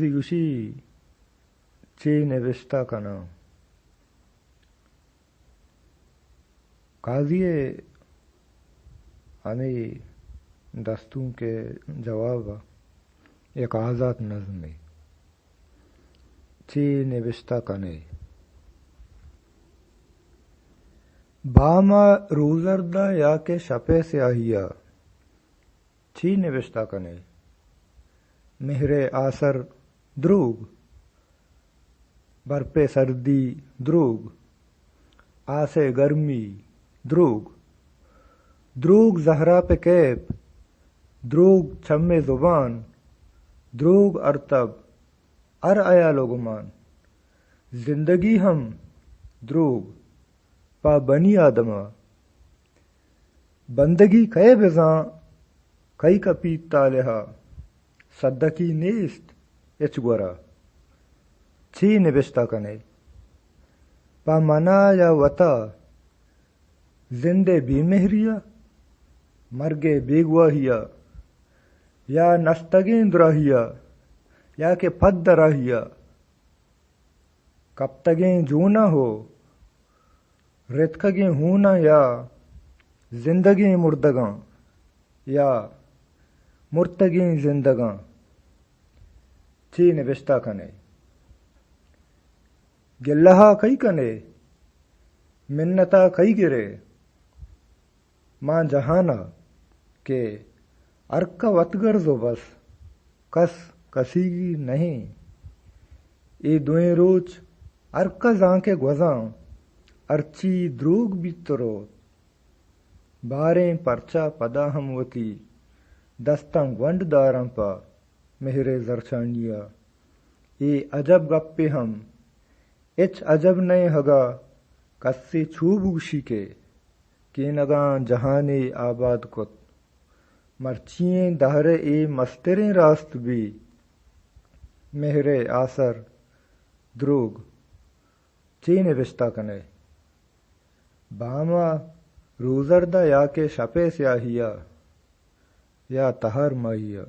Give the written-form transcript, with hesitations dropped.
काजी गुशी चे नविश्ता का नाम काजिए हमें दस्तूं के जवाब एक आज़ाद नज़्म चे नविश्ता कने बामा रोजरदा या के शपे से आहिया ची नविश्ता कने मेहरे आसर द्रूग बरपे सर्दी द्रूग आसे गर्मी द्रूग द्रूग जहरा पे कैब द्रूग छम्मे जुबान द्रूग अरतब अर आया लोगमान जिंदगी हम द्रूग पा बनी आदमा बंदगी कई बेजा कई कपीत तालेहा सद्दकी नेस्त एचगोरा छी निबिश्ता कने पा मना या वता जिंदे बेमेहरिया मरगे बेगवाहिया या नस्तगे दुराहिया या के पद दराहिया कब तगे जूना हो रेतखगे हूना या जिंदगी मुर्दगा या मुर्तगे जिंदगा ची निबिश्ता कने गिल्लहा कई कने मिन्नता कई गिरे मां जहाना के अर्क वतगर जो बस कस कसीगी नहीं ए दुए रोज अर्क जाके गुजा अर्ची द्रूग बितरो बारे परचा पदा हमवती दस्तंग वंड दारं पा मेहरे जरछानिया ए अजब गप्पे हम इच अजब नए हगा कस्से छूबुशी के नगा जहाने आबाद कुत मर्चिए दहरे ए मस्तरे रास्त भी मेहरे आसर द्रूग ची निबिश्ता कने बामा रोजरदा या के शपे स्याहिया या तहर माहिया